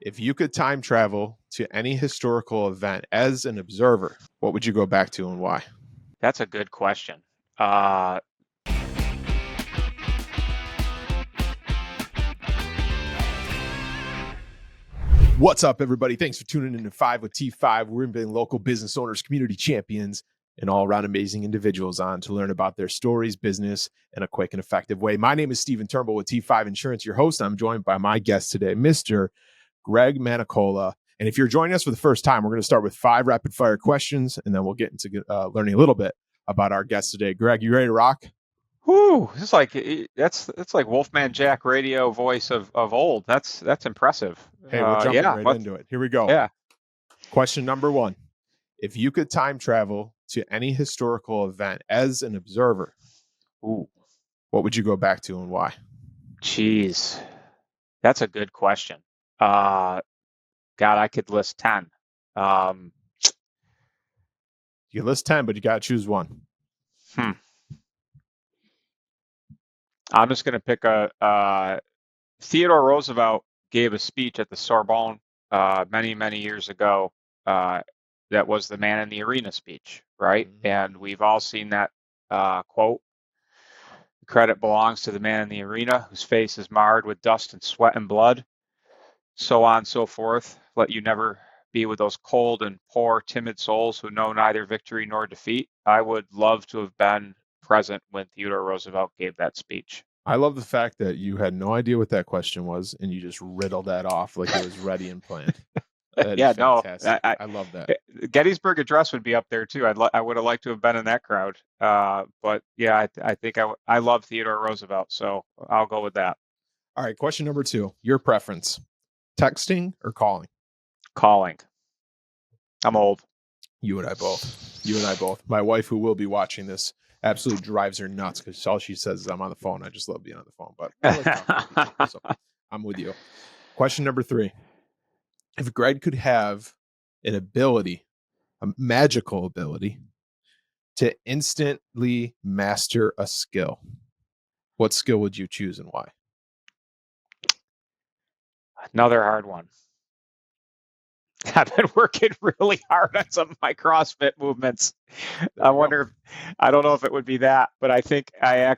If you could time travel to any historical event as an observer, what would you go back to and why? That's a good question. What's up, everybody? Thanks for tuning in to 5 with T5. We're inviting local business owners, community champions, and all-around amazing individuals on to learn about their stories, business, in a quick and effective way. My name is Stephen Turnbull with T5 Insurance, your host. I'm joined by my guest today, Mr. Greg Mattacola. And if you're joining us for the first time, we're going to start with 5 rapid-fire questions, and then we'll get into learning a little bit about our guest today. Greg, you ready to rock? Whew, it's like that's like Wolfman Jack radio voice of old. That's impressive. Hey, we're jumping right into it. Here we go. Yeah. Question number 1. If you could time travel to any historical event as an observer, what would you go back to and why? Jeez, that's a good question. God, I could list 10. You list 10, but you got to choose one. I'm just going to pick Theodore Roosevelt gave a speech at the Sorbonne many years ago. That was the man in the arena speech, right? Mm-hmm. And we've all seen that quote. The credit belongs to the man in the arena whose face is marred with dust and sweat and blood, so on and so forth. Let you never be with those cold and poor, timid souls who know neither victory nor defeat. I would love to have been present when Theodore Roosevelt gave that speech. I love the fact that you had no idea what that question was, and you just riddled that off like it was ready and planned. Yeah, no, I love that. Gettysburg Address would be up there too. I would have liked to have been in that crowd. But yeah, I think I love Theodore Roosevelt, so I'll go with that. All right, question number 2. Your preference: texting or calling? Calling. I'm old. You and I both. My wife, who will be watching this, absolutely drives her nuts because all she says is, "I'm on the phone." I just love being on the phone, but I like talking to people, so I'm with you. Question number 3. If Greg could have an ability, a magical ability, to instantly master a skill, what skill would you choose and why? Another hard one. I've been working really hard on some of my CrossFit movements. I don't know if it would be that, but I think I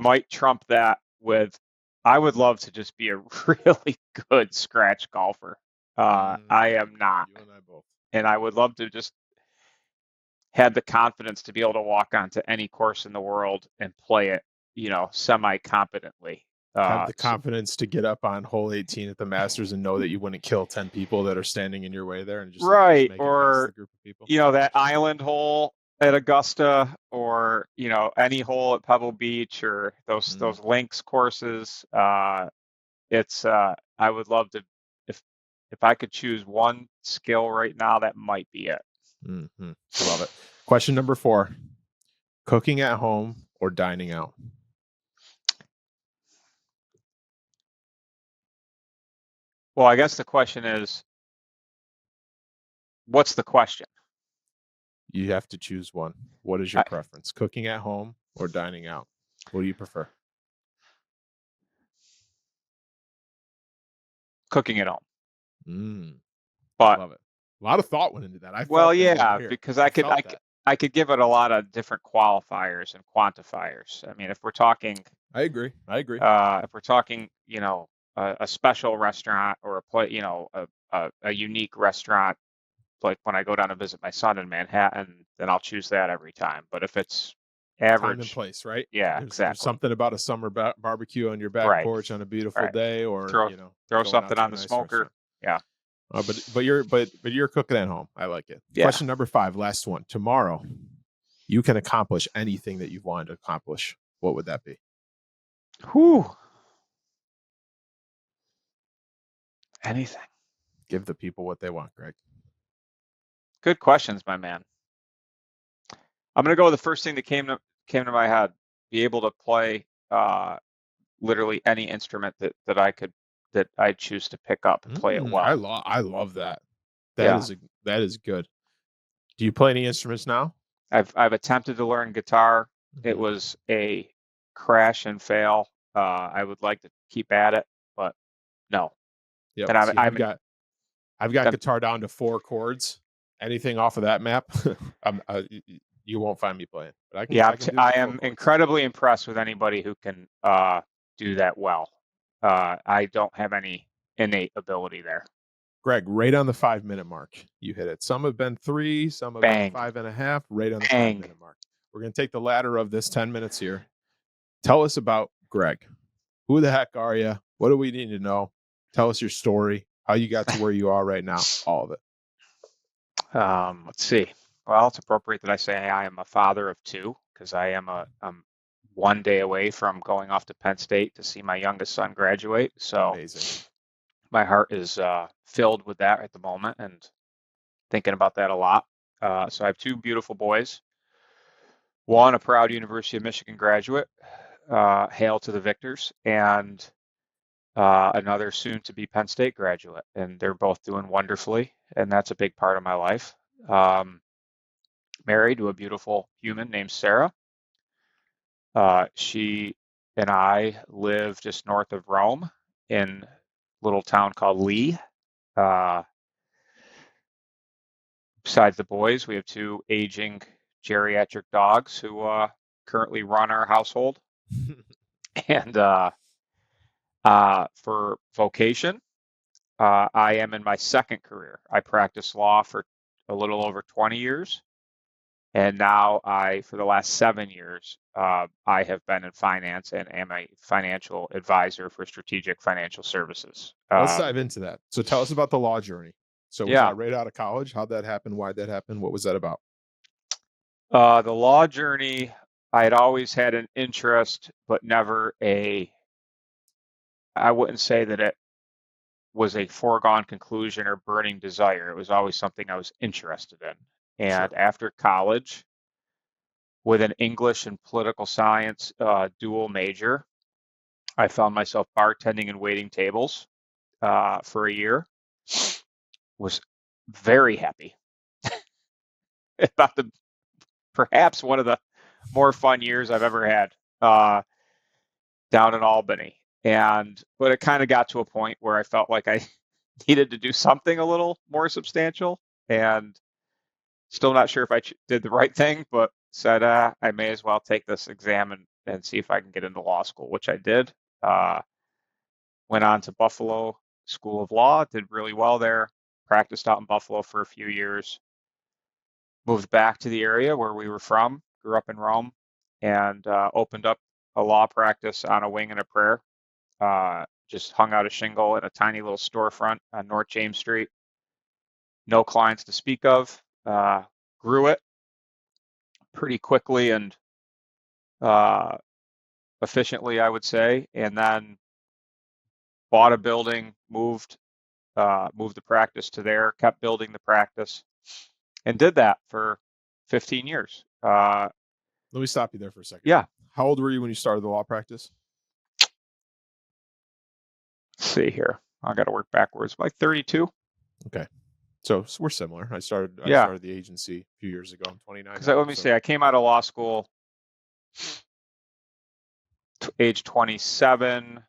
might trump that with, I would love to just be a really good scratch golfer. I am not. You and I both. And I would love to just have the confidence to be able to walk onto any course in the world and play it, semi-competently. Have the confidence to get up on hole 18 at the Masters and know that you wouldn't kill 10 people that are standing in your way there, and just right, just or the group of people. That island hole at Augusta, or any hole at Pebble Beach, or those links courses. I would love to, if I could choose one skill right now, that might be it. Mm-hmm. Love it. Question number 4: cooking at home or dining out? Well, I guess the question is, what's the question? You have to choose one. What is your preference? Cooking at home or dining out? What do you prefer? Cooking at home. But love it. A lot of thought went into that. Because I could give it a lot of different qualifiers and quantifiers. I mean, if we're talking, I agree. If we're talking, a special restaurant or a unique restaurant, like when I go down to visit my son in Manhattan, then I'll choose that every time. But if it's average, time and place, right? Yeah, exactly. There's something about a summer barbecue on your back porch on a beautiful day, or throw something on the smoker. Yeah. But you're cooking at home. I like it. Yeah. Question number 5, last one. Tomorrow, you can accomplish anything that you've wanted to accomplish. What would that be? Anything. Give the people what they want, Greg. Good questions, my man. I'm going to go with the first thing that came to my head. Be able to play literally any instrument that I choose to pick up and play it well. I love that. That is good. Do you play any instruments now? I've attempted to learn guitar. Mm-hmm. It was a crash and fail. I would like to keep at it, but no, Yep. And See, I've got I'm guitar down to 4 chords. Anything off of that map, you won't find me playing. But I can do I the 4 am chords. incredibly impressed with anybody who can do that well. I don't have any innate ability there. Greg, right on the 5-minute mark, you hit it. Some have been 3, some have been Bang. 5.5. Right on the Bang. 5-minute mark. We're going to take the ladder of this 10 minutes here. Tell us about Greg. Who the heck are you? What do we need to know? Tell us your story, how you got to where you are right now, all of it. Let's see. Well, it's appropriate that I say I am a father of 2 because I'm 1 day away from going off to Penn State to see my youngest son graduate. So Amazing. my heart is filled with that at the moment and thinking about that a lot. So I have 2 beautiful boys. One, a proud University of Michigan graduate, hail to the victors, and another soon to be Penn State graduate. And they're both doing wonderfully. And that's a big part of my life. Married to a beautiful human named Sarah. She and I live just north of Rome in a little town called Lee. Besides the boys, we have 2 aging geriatric dogs who currently run our household. And for vocation, I am in my second career. I practiced law for a little over 20 years. And now for the last 7 years, I have been in finance and am a financial advisor for strategic financial services. Let's dive into that. So tell us about the law journey. So was Yeah. that right out of college? How'd that happen? Why'd that happen? What was that about? The law journey, I had always had an interest, but never I wouldn't say that it was a foregone conclusion or burning desire. It was always something I was interested in. And Sure. after college, with an English and political science dual major, I found myself bartending and waiting tables for a year. Was very happy. About perhaps one of the more fun years I've ever had down in Albany. But it kind of got to a point where I felt like I needed to do something a little more substantial, and still not sure if I did the right thing, but said I may as well take this exam and see if I can get into law school, which I did. Went on to Buffalo School of Law, did really well there, practiced out in Buffalo for a few years, moved back to the area where we were from, grew up in Rome, and opened up a law practice on a wing and a prayer. Just hung out a shingle in a tiny little storefront on North James Street. No clients to speak of. Grew it pretty quickly and efficiently, I would say, and then bought a building, moved the practice to there, kept building the practice, and did that for 15 years. Let me stop you there for a second. Yeah. How old were you when you started the law practice? Let's see here. I got to work backwards. Like 32. Okay. So we're similar. I started the agency a few years ago. I'm 29. Because let me say, I came out of law school age 27.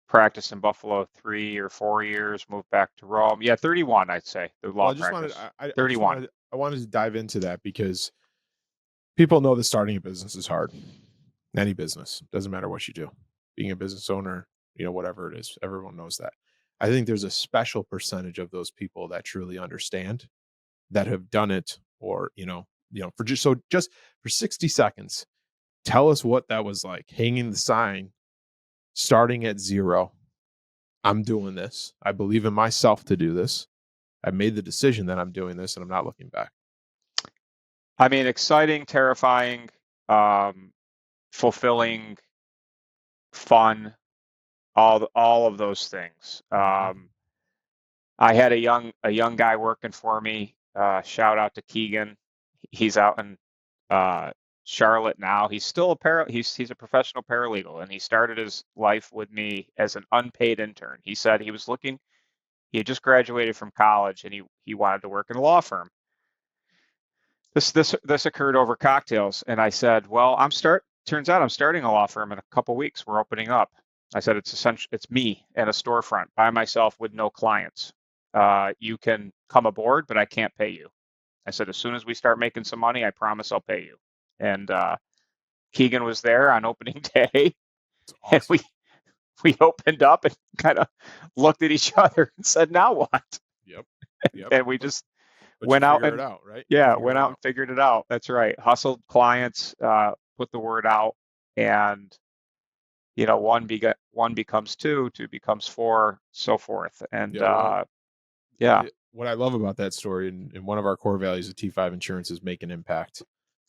Practiced in Buffalo 3 or 4 years. Moved back to Rome. Yeah, 31. I'd say the law practice. 31. I wanted to dive into that because people know that starting a business is hard. Any business, doesn't matter what you do. Being a business owner, whatever it is, everyone knows that. I think there's a special percentage of those people that truly understand, that have done it, or for just for 60 seconds, tell us what that was like, hanging the sign, starting at 0. I'm doing this. I believe in myself to do this. I made the decision that I'm doing this, and I'm not looking back. I mean, exciting, terrifying, fulfilling, fun, all of those things. I had a young guy working for me. Shout out to Keegan. He's out in Charlotte now. He's still he's a professional paralegal, and he started his life with me as an unpaid intern. He said he was looking. He had just graduated from college, and he wanted to work in a law firm. This occurred over cocktails, and I said, "Well, turns out I'm starting a law firm in a couple weeks. We're opening up." I said, it's me and a storefront by myself with no clients. You can come aboard, but I can't pay you. I said, as soon as we start making some money, I promise I'll pay you. And Keegan was there on opening day, It's and awesome. we opened up and kind of looked at each other and said, now what? Yep. Yep. And we just But you went out figure it and out, right? You yeah, figure went it out out. and figured it out. That's right. Hustled clients, put the word out, and one becomes two, two becomes four, so forth. And Yeah. Well, yeah, what I love about that story, and one of our core values of T5 Insurance is make an impact.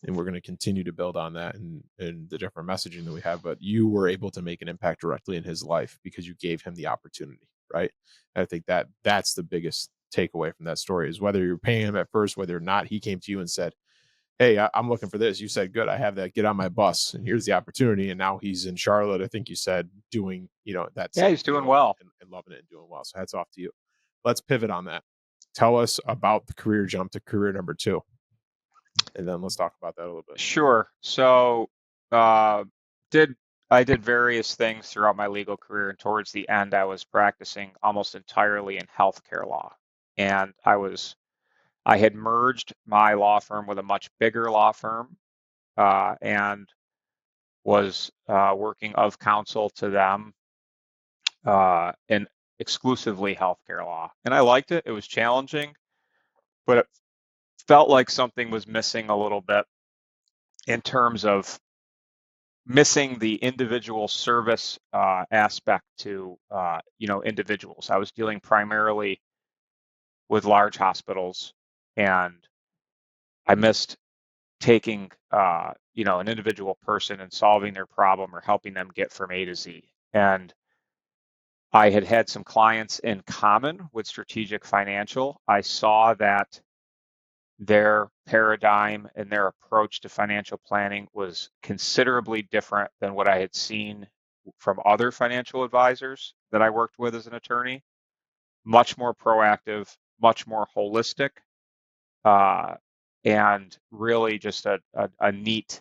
And we're going to continue to build on that and the different messaging that we have. But you were able to make an impact directly in his life because you gave him the opportunity, right? And I think that's the biggest takeaway from that story is whether you're paying him at first, whether or not he came to you and said, hey, I'm looking for this. You said, good, I have that. Get on my bus. And here's the opportunity. And now he's in Charlotte, I think you said, doing, that yeah, same he's doing field well. and loving it and doing well. So hats off to you. Let's pivot on that. Tell us about the career jump to career number 2. And then let's talk about that a little bit. Sure. So uh, did I did various things throughout my legal career, and towards the end, I was practicing almost entirely in healthcare law, and I had merged my law firm with a much bigger law firm, and was working of counsel to them in exclusively healthcare law. And I liked it. It was challenging, but it felt like something was missing a little bit in terms of missing the individual service aspect to individuals. I was dealing primarily with large hospitals, and I missed taking an individual person and solving their problem or helping them get from A to Z. And I had had some clients in common with Strategic Financial. I saw that their paradigm and their approach to financial planning was considerably different than what I had seen from other financial advisors that I worked with as an attorney. Much more proactive, much more holistic, and really just a neat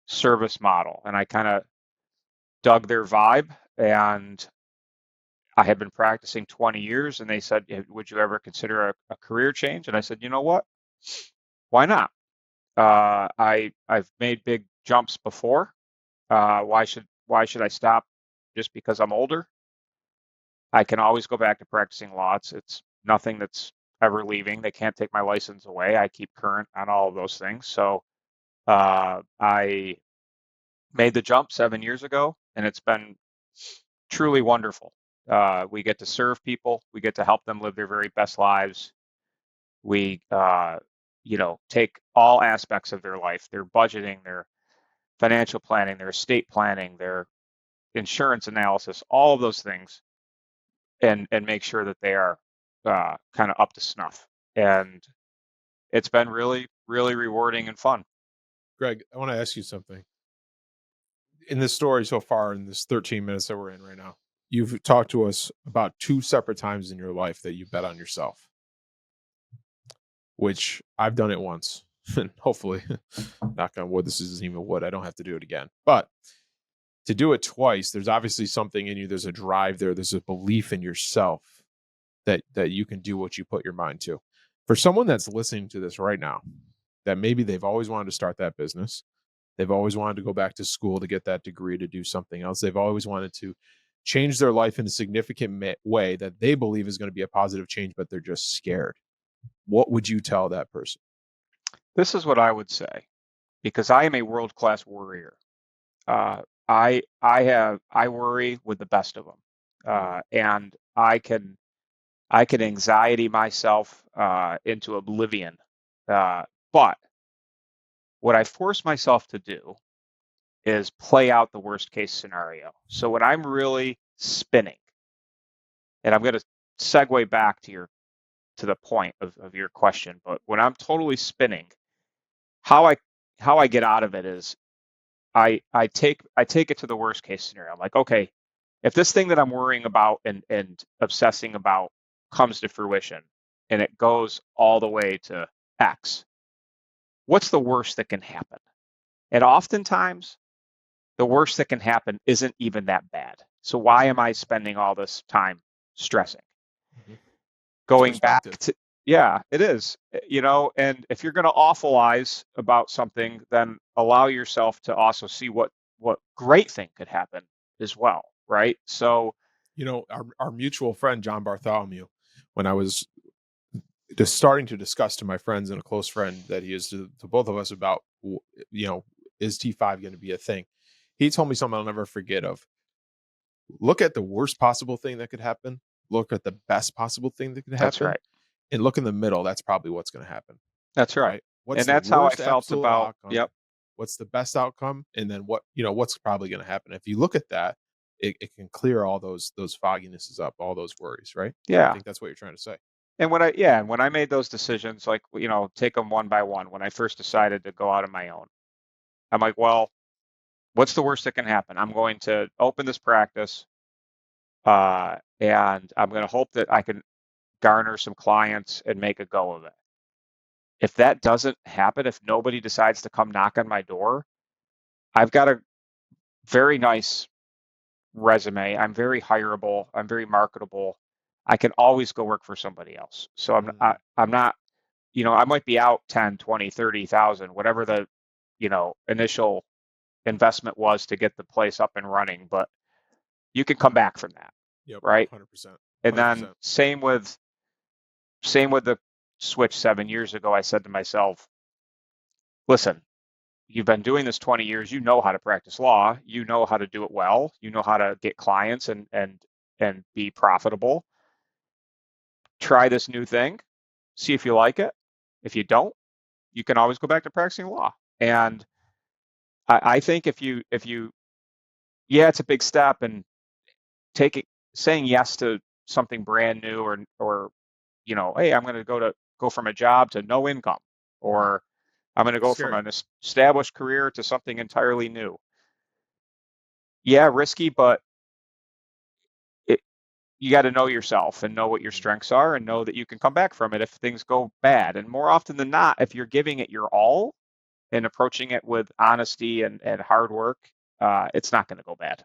service model. And I kind of dug their vibe, and I had been practicing 20 years, and they said, would you ever consider a career change? And I said, you know what? Why not? I've made big jumps before. Why should I stop just because I'm older? I can always go back to practicing law. It's nothing that's ever leaving. They can't take my license away. I keep current on all of those things. So I made the jump 7 years ago, and it's been truly wonderful. We get to serve people. We get to help them live their very best lives. We take all aspects of their life, their budgeting, their financial planning, their estate planning, their insurance analysis, all of those things, and make sure that they are kind of up to snuff. And it's been really, really rewarding and fun. Greg, I want to ask you something. In this story so far, in this 13 minutes that we're in right now, you've talked to us about 2 separate times in your life that you bet on yourself, which I've done it once. And hopefully, knock on wood, this isn't even wood. I don't have to do it again. But to do it twice, there's obviously something in you. There's a drive there. There's a belief in yourself that you can do what you put your mind to. For someone that's listening to this right now, that maybe they've always wanted to start that business, they've always wanted to go back to school to get that degree to do something else, they've always wanted to change their life in a significant way that they believe is going to be a positive change, but they're just scared. What would you tell that person? This is what I would say, because I am a world-class worrier. I worry with the best of them, and I can anxiety myself into oblivion. But what I force myself to do is play out the worst case scenario. So when I'm really spinning, and I'm going to segue back to the point of your question, but when I'm totally spinning, how I get out of it is I take it to the worst case scenario. I'm like, okay, if this thing that I'm worrying about and obsessing about comes to fruition and it goes all the way to X, what's the worst that can happen? And oftentimes, the worst that can happen isn't even that bad. So why am I spending all this time stressing? Mhm. Going back Perspective. to, yeah, it is, and if you're going to awfulize about something, then allow yourself to also see what great thing could happen as well, right? So, Our mutual friend John Bartholomew, when I was just starting to discuss to my friends and a close friend that he is to both of us about, is T5 going to be a thing? He told me something I'll never forget of. Look at the worst possible thing that could happen. Look at the best possible thing that could that's happen, right. and look in the middle. That's probably what's going to happen, That's right. right? What's And the that's how I worst felt absolute about, outcome? yep. What's the best outcome? And then what's probably going to happen? If you look at that, it can clear all those fogginesses up, all those worries, right? I Yeah. think that's what you're trying to say. And when I made those decisions, like, take them one by one, when I first decided to go out on my own, I'm like, well, what's the worst that can happen? I'm going to open this practice, and I'm going to hope that I can garner some clients and make a go of it. If that doesn't happen, if nobody decides to come knock on my door, I've got a very nice resume. I'm very hireable. I'm very marketable. I can always go work for somebody else. So Mm, I'm not, I might be out 10, 20, 30,000, whatever the, initial investment was to get the place up and running, but you can come back from that, yep, right? 100%, And then 100%. same with the switch 7 years ago. I said to myself, listen, you've been doing this 20 years. You know how to practice law. You know how to do it well. You know how to get clients and be profitable. Try this new thing. See if you like it. If you don't, you can always go back to practicing law. And I think if you yeah, it's a big step, and saying yes to something brand new, or hey, I'm going to go from a job to no income, Mhm. or I'm going to go from Scary. an established career to something entirely new. Yeah, risky, but it, you got to know yourself and know what your Mhm. strengths are, and know that you can come back from it if things go bad. And more often than not, if you're giving it your all and approaching it with honesty and hard work, it's not going to go bad.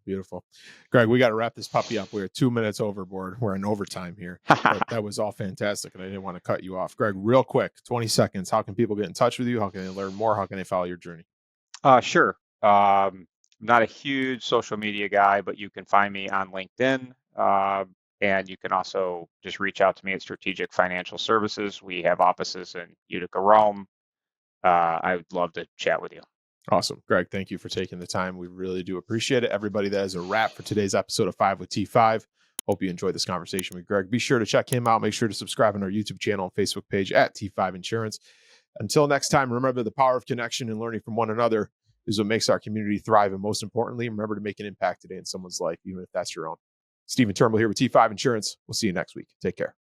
Beautiful. Greg, we got to wrap this puppy up. We're 2 minutes overboard. We're in overtime here, but that was all fantastic. And I didn't want to cut you off. Greg, real quick, 20 seconds. How can people get in touch with you? How can they learn more? How can they follow your journey? Sure. I'm not a huge social media guy, but you can find me on LinkedIn. And you can also just reach out to me at Strategic Financial Services. We have offices in Utica, Rome. I would love to chat with you. Awesome. Greg, thank you for taking the time. We really do appreciate it. Everybody, that is a wrap for today's episode of 5 with T5. Hope you enjoyed this conversation with Greg. Be sure to check him out. Make sure to subscribe on our YouTube channel and Facebook page at T5 Insurance. Until next time, remember the power of connection and learning from one another is what makes our community thrive. And most importantly, remember to make an impact today in someone's life, even if that's your own. Stephen Turnbull here with T5 Insurance. We'll see you next week. Take care.